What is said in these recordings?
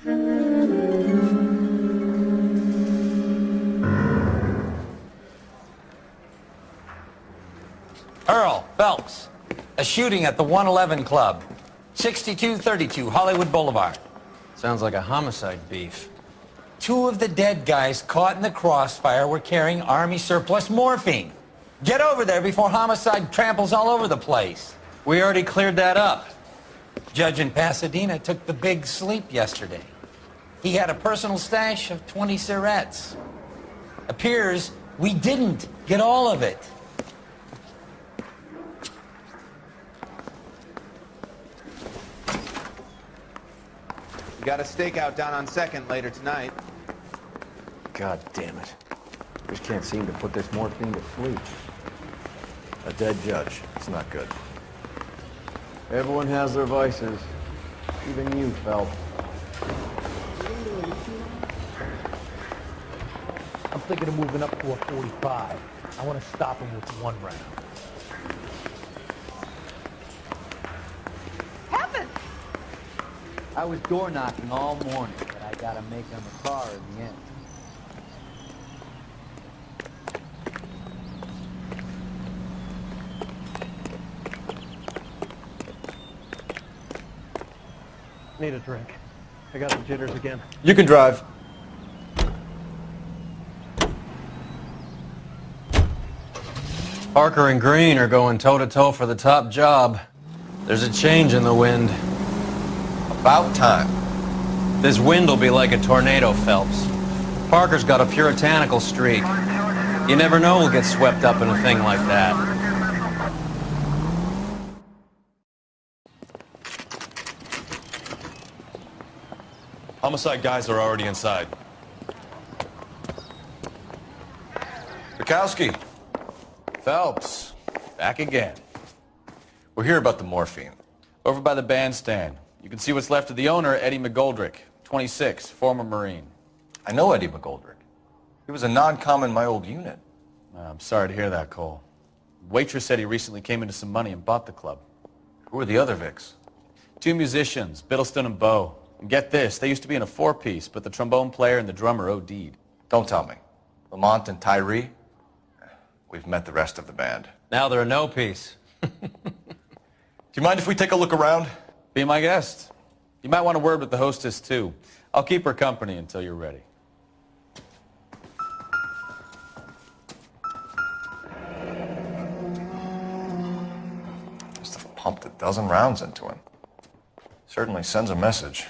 Earl Phelps, a shooting at the 111 Club, 6232 Hollywood Boulevard. Sounds like a homicide beef. Two of the dead guys caught in the crossfire were carrying Army surplus morphine. Get over there before homicide tramples all over the place. We already cleared that up. Judge in Pasadena took the big sleep yesterday. He had a personal stash of 20 cigarettes. Appears we didn't get all of it. We got a stakeout down on 2nd later tonight. God damn it. Just can't seem to put this morphine to sleep. A dead judge. It's not good. Everyone has their vices. Even you, Phelps. I'm thinking of moving up to a 45. I want to stop him with one round. Heavens! I was door knocking all morning, but I gotta make him a car in the end. Need a drink. I got the jitters again. You can drive. Parker and Green are going toe-to-toe for the top job. There's a change in the wind. About time. This wind will be like a tornado, Phelps. Parker's got a puritanical streak. You never know who'll get swept up in a thing like that. Homicide guys are already inside. Bukowski. Phelps, back again. We're here about the morphine. Over by the bandstand. You can see what's left of the owner, Eddie McGoldrick, 26, former Marine. I know Eddie McGoldrick. He was a non-com in my old unit. I'm sorry to hear that, Cole. Waitress said he recently came into some money and bought the club. Who were the other Vics? Two musicians, Biddleston and Bowe. And get this, they used to be in a four-piece, but the trombone player and the drummer OD'd. Don't tell me. Lamont and Tyree? We've met the rest of the band. Now they're a no-piece. Do you mind if we take a look around? Be my guest. You might want a word with the hostess, too. I'll keep her company until you're ready. Must have pumped a dozen rounds into him. Certainly sends a message.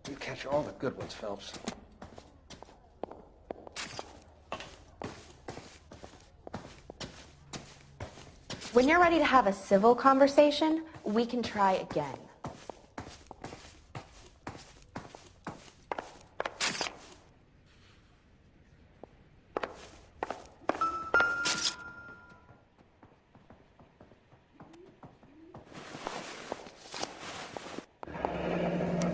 You catch all the good ones, Phelps. When you're ready to have a civil conversation, we can try again.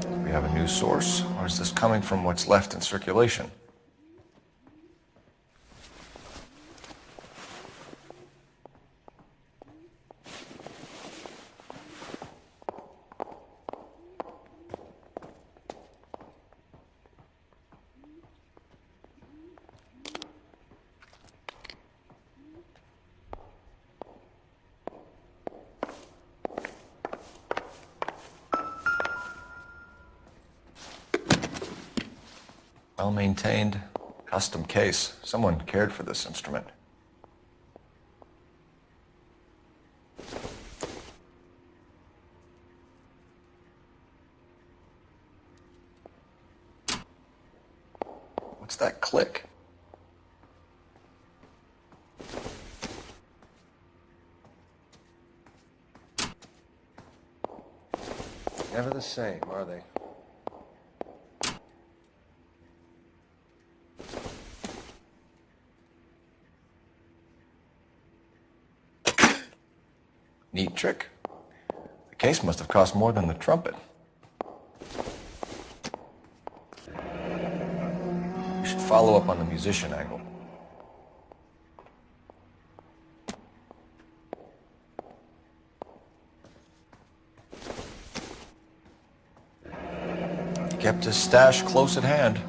Do we have a news source, or is this coming from what's left in circulation? Well-maintained, custom case. Someone cared for this instrument. What's that click? Never the same, are they? Neat trick. The case must have cost more than the trumpet. We should follow up on the musician angle. Kept his stash close at hand.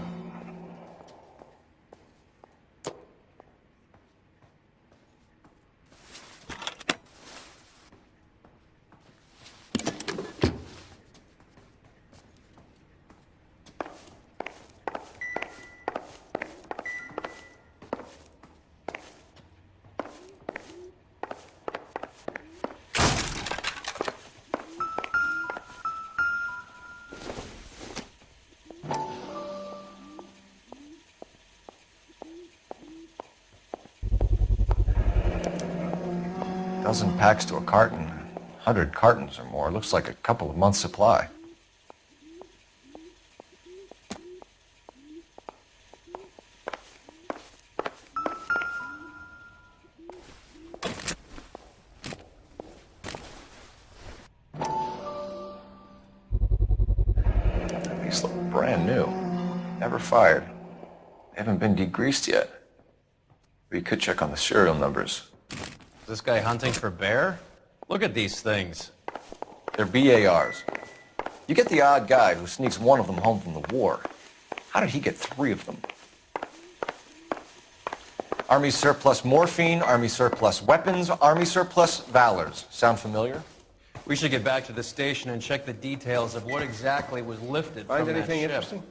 Dozen packs to a carton. 100 cartons or more. Looks like a couple of months' supply. These look brand new. Never fired. They haven't been degreased yet. We could check on the serial numbers. Is this guy hunting for bear? Look at these things. They're BARs. You get the odd guy who sneaks one of them home from the war. How did he get 3 of them? Army surplus morphine, Army surplus weapons, Army surplus valors. Sound familiar? We should get back to the station and check the details of what exactly was lifted from that ship. interesting?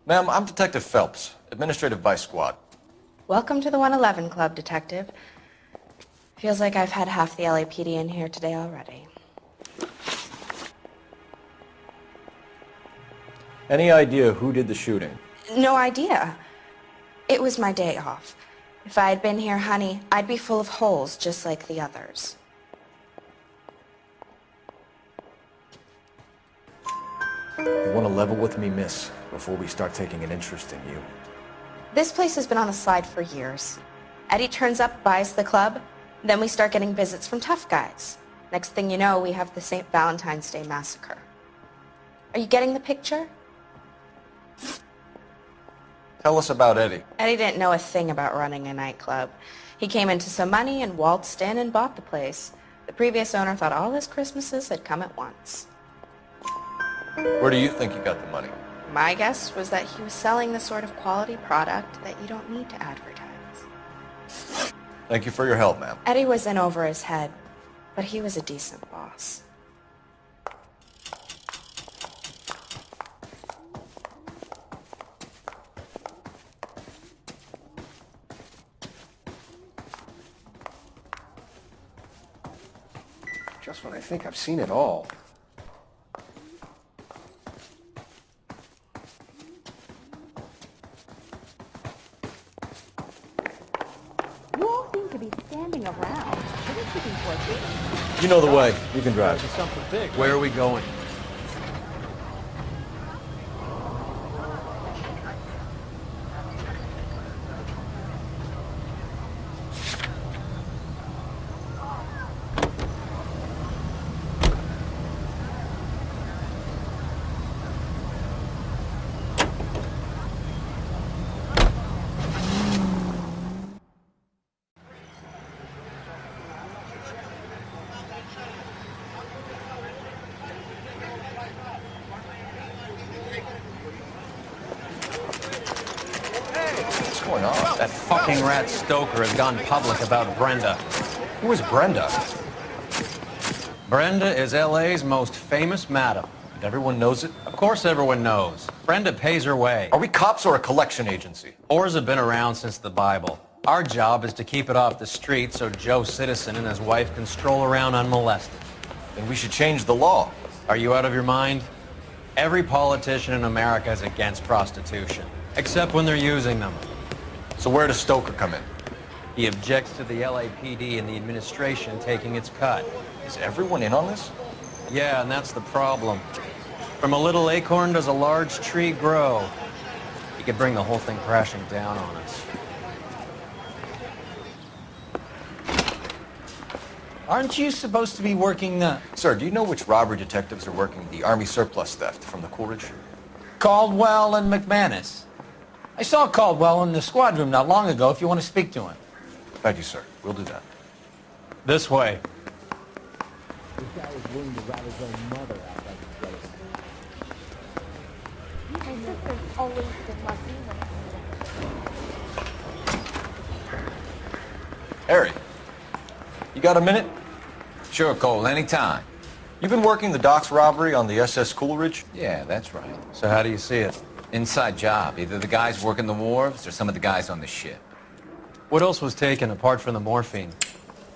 Ma'am, I'm Detective Phelps, Administrative Vice Squad. Welcome to the 111 Club, Detective. Feels like I've had half the LAPD in here today already. Any idea who did the shooting? No idea. It was my day off. If I had been here, honey, I'd be full of holes just like the others. You want to level with me, miss, before we start taking an interest in you? This place has been on the slide for years. Eddie turns up, buys the club, then we start getting visits from tough guys. Next thing you know, we have the St. Valentine's Day massacre. Are you getting the picture? Tell us about Eddie. Eddie didn't know a thing about running a nightclub. He came into some money and waltzed in and bought the place. The previous owner thought all his Christmases had come at once. Where do you think he got the money? My guess was that he was selling the sort of quality product that you don't need to advertise. Thank you for your help, ma'am. Eddie was in over his head, but he was a decent boss. Just when I think I've seen it all. You all seem to be standing around. Shouldn't you be working? You know the way. You can drive. Something big. Where are we going? What's going on? That fucking rat Stoker has gone public about Brenda. Who is Brenda? Brenda is LA's most famous madam. And everyone knows it? Of course everyone knows. Brenda pays her way. Are we cops or a collection agency? Whores have been around since the Bible. Our job is to keep it off the street so Joe Citizen and his wife can stroll around unmolested. Then we should change the law. Are you out of your mind? Every politician in America is against prostitution, except when they're using them. So where does Stoker come in? He objects to the LAPD and the administration taking its cut. Is everyone in on this? Yeah, and that's the problem. From a little acorn does a large tree grow. He could bring the whole thing crashing down on us. Aren't you supposed to be working the... Sir, do you know which robbery detectives are working the Army surplus theft from the Coolidge? Caldwell and McManus. I saw Caldwell in the squad room not long ago if you want to speak to him. Thank you, sir. We'll do that. This way. This guy was willing to rat his own mother out like a jealous. My sister's always been lucky when Harry, you got a minute? Sure, Cole, anytime. You've been working the docks robbery on the SS Coleridge? Yeah, that's right. So how do you see it? Inside job. Either the guys working the wharves or some of the guys on the ship. What else was taken apart from the morphine?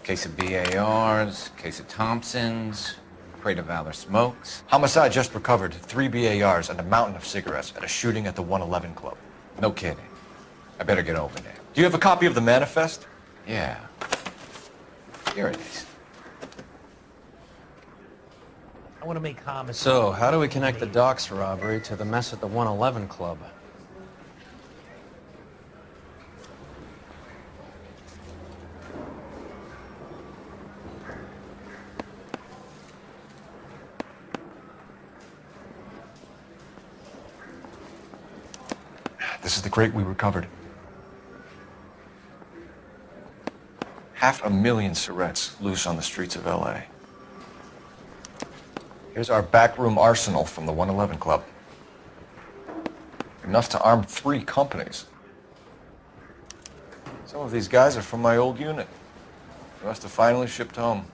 Case of BARs, case of Thompsons, crate of Valor smokes. Homicide just recovered 3 BARs and a mountain of cigarettes at a shooting at the 111 Club. No kidding. I better get over there. Do you have a copy of the manifest? Yeah. Here it is. I want to make homicide. So, how do we connect the docks robbery to the mess at the 111 Club? This is the crate we recovered. 500,000 cigarettes loose on the streets of L.A. Here's our backroom arsenal from the 111 Club. Enough to arm 3 companies. Some of these guys are from my old unit. They must have finally shipped home.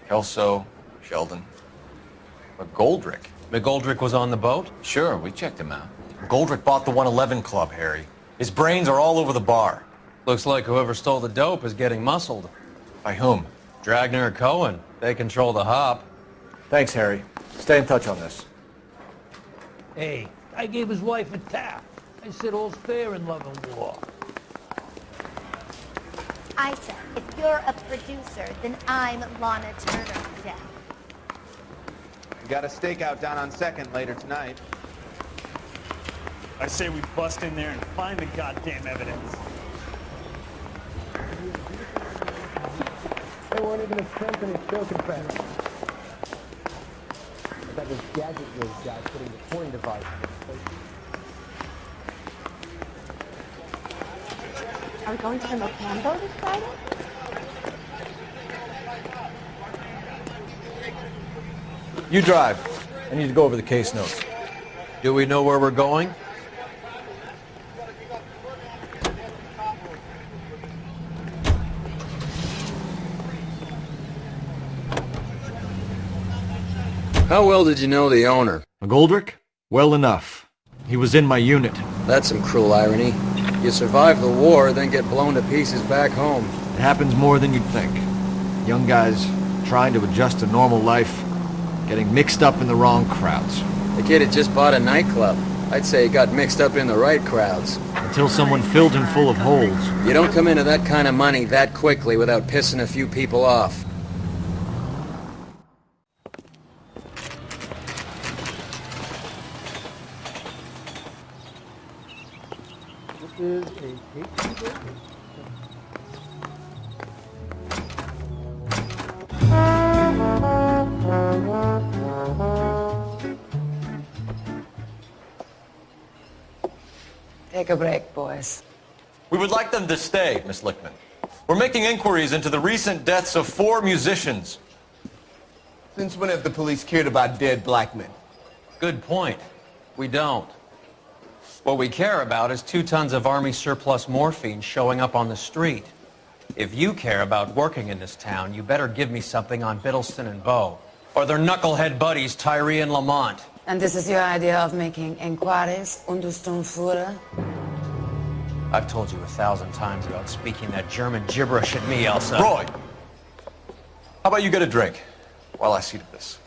Kelso, Sheldon, McGoldrick. McGoldrick was on the boat? Sure, we checked him out. McGoldrick bought the 111 Club, Harry. His brains are all over the bar. Looks like whoever stole the dope is getting muscled. By whom? Dragner or Cohen. They control the hop. Thanks, Harry. Stay in touch on this. Hey, I gave his wife a tap. I said all's fair in love and war. I said, if you're a producer, then I'm Lana Turner, Jeff. We got a stakeout down on 2nd later tonight. I say we bust in there and find the goddamn evidence. They weren't even attempting a show confession. I bet this gadget whiz guy putting the recording device in his face. Are we going to the Mocambo this Friday? You drive. I need to go over the case notes. Do we know where we're going? How well did you know the owner? McGoldrick? Well enough. He was in my unit. That's some cruel irony. You survive the war, then get blown to pieces back home. It happens more than you'd think. Young guys trying to adjust to normal life, getting mixed up in the wrong crowds. The kid had just bought a nightclub. I'd say he got mixed up in the right crowds. Until someone filled him full of holes. You don't come into that kind of money that quickly without pissing a few people off. This is a case. Take a break, boys. We would like them to stay, Miss Lickman. We're making inquiries into the recent deaths of 4 musicians. Since when have the police cared about dead black men? Good point. We don't. What we care about is 2 tons of Army surplus morphine showing up on the street. If you care about working in this town, you better give me something on Biddleston and Bow, or their knucklehead buddies Tyree and Lamont. And this is your idea of making inquiries under Sturmführer? I've told you 1,000 times about speaking that German gibberish at me, Elsa. Roy! How about you get a drink while I see to this?